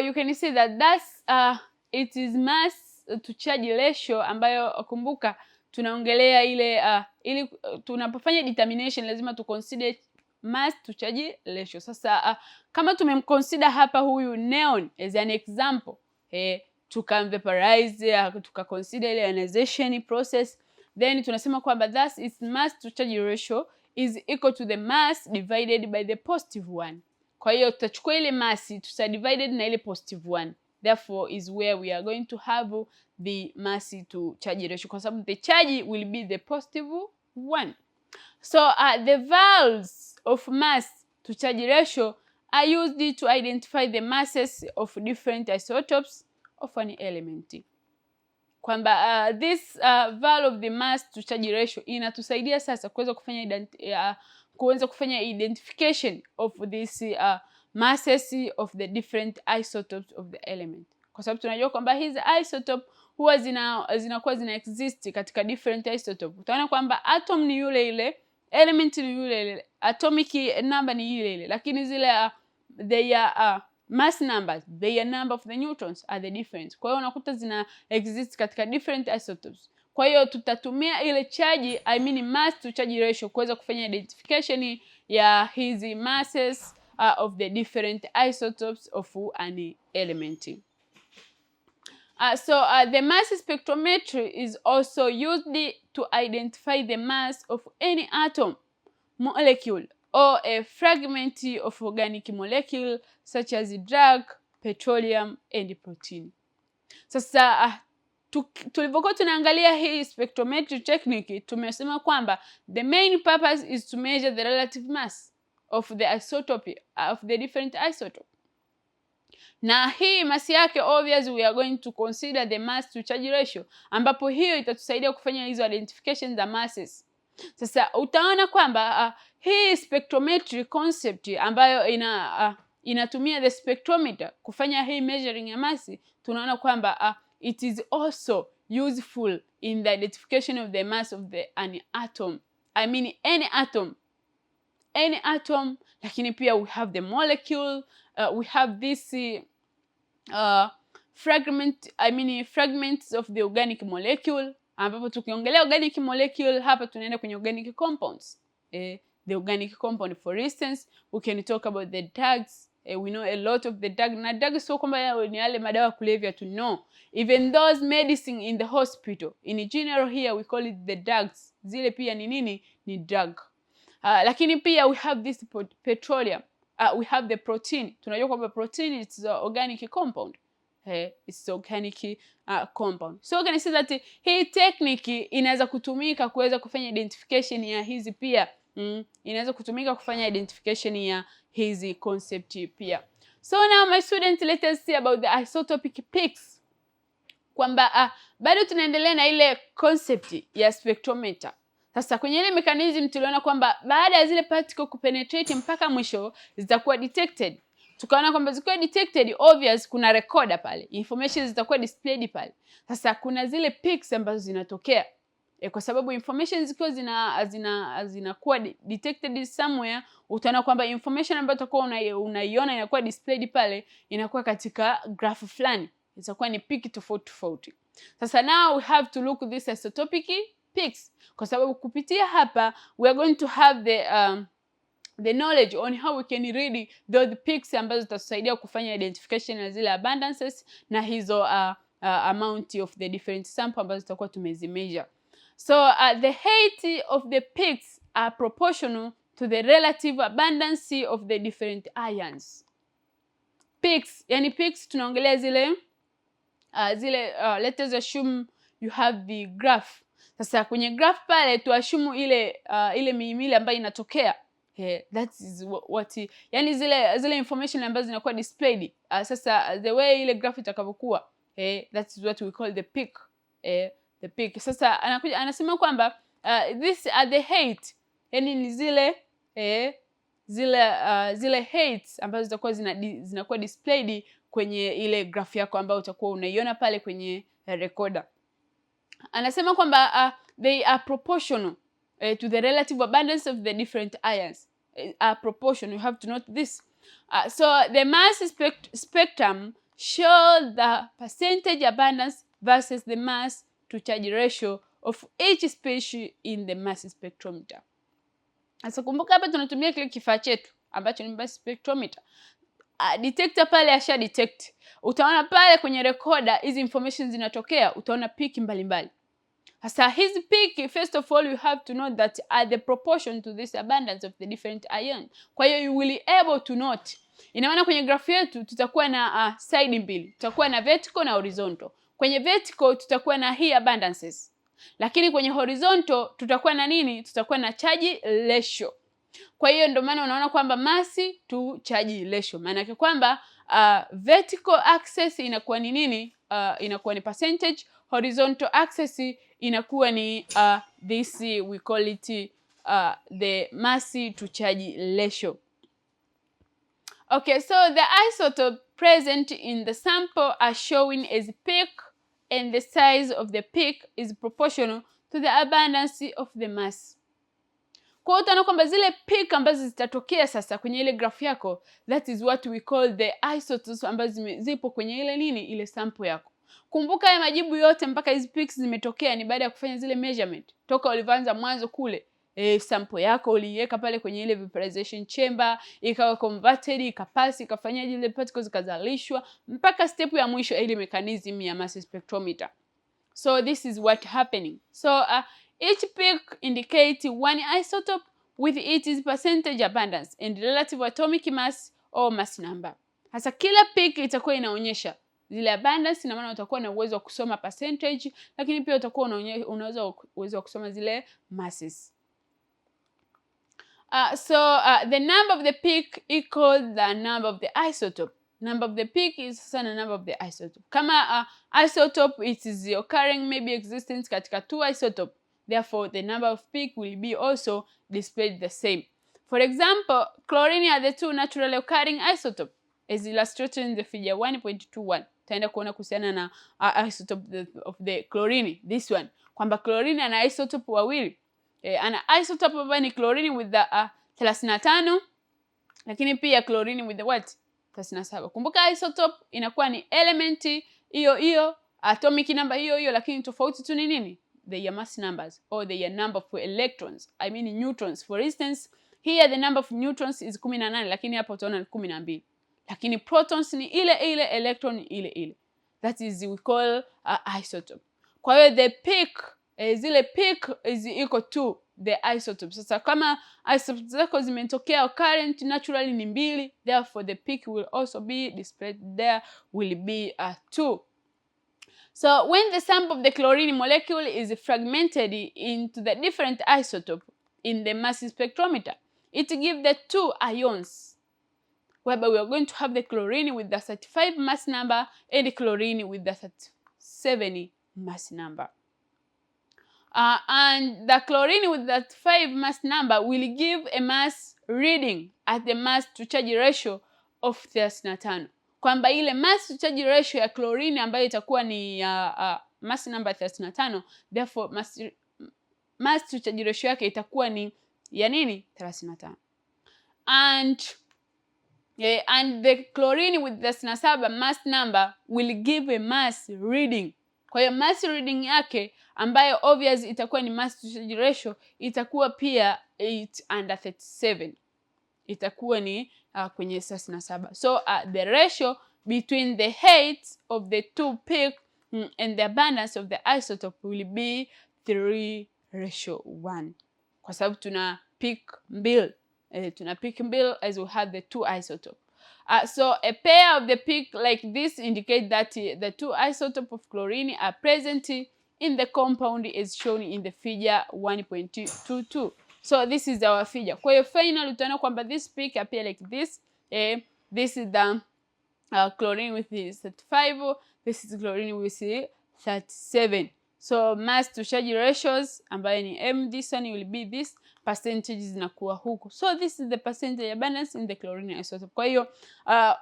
you can see that it is mass to charge ratio, ambayo kumbuka tunaongelea ile ili tunapofanya determination lazima tu consider mass to charge ratio. Sasa kama tumemconsider hapa huyu neon as an example, tukamvaporize, tukaconsider ile ionization process, then tunasema kwamba thus its mass to charge ratio is equal to the mass divided by the positive one. Kwa hiyo tutachukua ile mass tutadivided na ile positive one, therefore is where we are going to have the mass to charge ratio, kwa sababu the charge will be the positive one. So the values of mass to charge ratio are used to identify the masses of different isotopes of an element. Kwamba this value of the mass to charge ratio inatusaidia sasa kuweza kufanya identification of this masses of the different isotopes of the element, kwa sababu tunajua kwamba hizi isotope huwa zinakuwa zina exist katika different isotope. Utaona kwamba atom ni yule ile, element ni yule ile, atomic number ni yule ile, lakini zile their mass numbers, their number of the neutrons are the different. Kwa hiyo unakuta zina exist katika different isotopes. Kwa hiyo tutatumia ile charge, mass to charge ratio kuweza kufanya identification ya hizi masses of the different isotopes of an element. So the mass spectrometry is also used to identify the mass of any atom, molecule, or a fragment of organic molecule such as drug, petroleum and protein. Sasa tulivyokuwa tunaangalia hii spectrometry technique, tumesema kwamba the main purpose is to measure the relative mass of the isotope, of the different isotope. Na hii mass yake obviously we are going to consider the mass to charge ratio, ambapo hiyo itatusaidia kufanya hizo identification za masses. Sasa utaona kwamba hii spectrometry concept ambayo inatumia the spectrometer kufanya hii measuring ya mass, tunaona kwamba it is also useful in the identification of the mass of an atom. Any atom, lakini pia we have the molecule, we have this fragments of the organic molecule, ambapo tukiongelea organic molecule hapa tunaenda kwenye organic compounds. The organic compound, for instance, we can talk about the drugs. We know a lot of the drug. Na drug sio kwamba ni yale madawa kulevya tu, no. Even those medicine in the hospital, in general here we call it the drugs. Zile pia ni nini? Ni drug. Lakini pia we have this petroleum. We have the protein. Tunajua kwamba protein is an organic compound. It's organic compound. So can you see that hii technique inaweza kutumika kuweza kufanya identification ya hizi pia. Inaweza kutumika kufanya identification ya hizi concept pia. So now my students, let us see about the isotopic peaks. Kwamba bado tunaendelea na ile concept ya spectrometer. Sasa kwenye ile mechanism tuliona kwamba baada ya zile particle kupenetrate mpaka mwisho zitakuwa detected. Tukaona kwamba zikiwa detected, obvious kuna recorder pale, information zitakuwa displayed pale. Sasa kuna zile peaks ambazo zinatokea kwa sababu information zikiwa zinakuwa detected somewhere, utaona kwamba information ambayo utakuwa unaiona inakuwa displayed pale inakuwa katika graph fulani, itakuwa ni peak tofauti. Sasa now we have to look this isotopic peaks, kwa sababu kupitia hapa we are going to have the knowledge on how we can read those peaks ambazo zitasaidia kufanya identification ya zile abundances na hizo amount of the different sample ambazo tutakuwa tumezimeasure. So the height of the peaks are proportional to the relative abundance of the different ions. Peaks, yani peaks tunaongelea zile let us assume you have the graph. Sasa kwenye graph pale tuashumu ile miimili ambayo inatokea. That is what yani zile information ambazo zinakuwa displayed. Sasa the way ile graph itakavyokuwa, that is what we call the peak. The peak. Sasa anasema kwamba this are the height, yani ni zile heights ambazo zitakuwa zinakuwa displayed kwenye ile graph yako ambayo utakuwa unaiona pale kwenye recorder. Anasema kwamba they are proportional to the relative abundance of the different ions. Are proportional. You have to note this. So the mass spectrum show the percentage abundance versus the mass to charge ratio of each species in the mass spectrometer. Sasa kumbuka hapa tunatumia kile kifaa chetu ambacho ni mass spectrometer. Detector pale asha detect. Utaona pale kwenye recorder hizi information zinatokea, utaona peak mbalimbali. Sasa hizi peak, first of all you have to know that are the proportion to this abundance of the different ion. Kwa hiyo you will able to note. Ina maana kwenye graph yetu tutakuwa na side mbili. Tutakuwa na vertical na horizontal. Kwenye vertical tutakuwa na hii abundances. Lakini kwenye horizontal tutakuwa na nini? Tutakuwa na charge ratio. Kwa hiyo ndio maana unaona kwamba mass to charge ratio. Maana yake kwamba vertical axis inakuwa ni nini? Inakuwa ni percentage, horizontal axis inakuwa ni this we call it the mass to charge ratio. Okay, so the isotope present in the sample are showing as peak, and the size of the peak is proportional to the abundance of the mass. Kwa hiyo utaona kwamba zile peak ambazo zitatokea sasa kwenye ile graph yako, that is what we call the isotopes ambazo zipo kwenye ile nini, ile sample yako. Kumbuka ya majibu yote mpaka hizi peaks zimetokea ni baada ya kufanya zile measurement. Toka ulianza mwanzo kule, sample yako uliiweka pale kwenye ile vaporization chamber, ikawa converted, ikapasi, ikafanya zile particles zikazalishwa mpaka step ya mwisho ile mechanism ya mass spectrometer. So this is what happening. So each peak indicates one isotope with its percentage abundance and relative atomic mass or mass number. Hasa kila peak itakuwa inaonyesha zile abundance, na maana utakuwa na uwezo wa kusoma percentage, lakini pia utakuwa unaweza uwezo wa kusoma zile masses. The number of the peak equals the number of the isotope. Number of the peak is the number of the isotope. Kama isotope it is occurring maybe existence katika 2 isotope, therefore the number of peak will be also displayed the same. For example, chlorine are the 2 naturally occurring isotope as illustrated in the figure 1.21. Taenda kuona kuhusiana na isotope of the chlorine, this one, kwamba chlorine ana isotope wawili. Ana isotope ambayo ni chlorine with the 35, lakini pia chlorine with the what? 37. Kumbuka isotope inakuwa ni element hiyo, atomic number hiyo, lakini tofauti tu ni nini? They are mass numbers, or they are number of electrons, I mean neutrons. For instance, here the number of neutrons is 18, lakini hapa utaona ni 12. Lakini protons ni ile, electron ni ile. That is we call isotope. Kwa hiyo the peak, zile peak is equal to the isotope. Sasa kama isotopes zako zimetokea occurrent naturally ni 2, therefore the peak will also be displayed there, will be 2. So when the sample of the chlorine molecule is fragmented into the different isotope in the mass spectrometer, it gives the 2 ions, whereby we are going to have the chlorine with the 35 mass number and the chlorine with the 37 mass number. And the chlorine with that 5 mass number will give a mass reading at the mass to charge ratio of 35. Kwamba ile mass to charge ratio ya chlorine ambayo itakuwa ni mass number 35, therefore mass to charge ratio yake itakuwa ni ya nini? 35. And the chlorine with the 37 mass number will give a mass reading. Kwa hiyo mass reading yake ambayo obvious itakuwa ni mass to charge ratio itakuwa pia 8/37. Itakuwa ni kwenye 37. So the ratio between the height of the 2 peak and the abundance of the isotope will be 3:1. Kwa sababu tuna peak mbili. Tuna peak mbili as we have the 2 isotope. So a pair of the peak like this indicate that the 2 isotope of chlorine are present in the compound as shown in the figure 1.22. So this is our figure. Kwa hiyo final utaona kwamba this peak appear like this. This is the chlorine with the 35. This is chlorine with the 37. So mass to charge ratios ambayo ni M, this one will be this, percentage zinakuwa huku. So this is the percentage abundance in the chlorine isotope. Kwa hiyo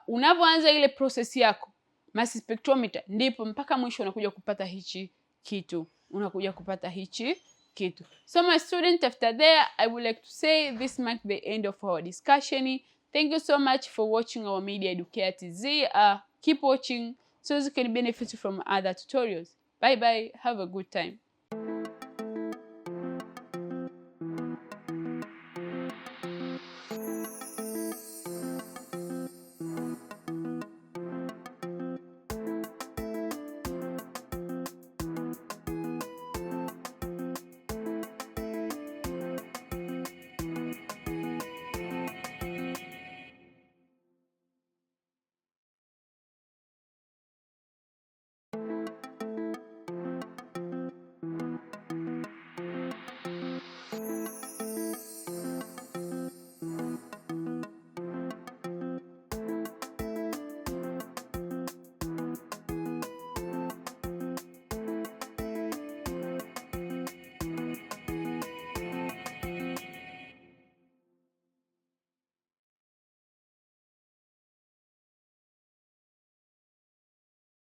unapoanza ile process yako mass spectrometer, ndipo mpaka mwisho unakuja kupata hichi kitu. So my student, after there, I would like to say this marks the end of our discussion. Thank you so much for watching our Media Educare TZ. Keep watching so you can benefit from other tutorials. Bye bye. Have a good time.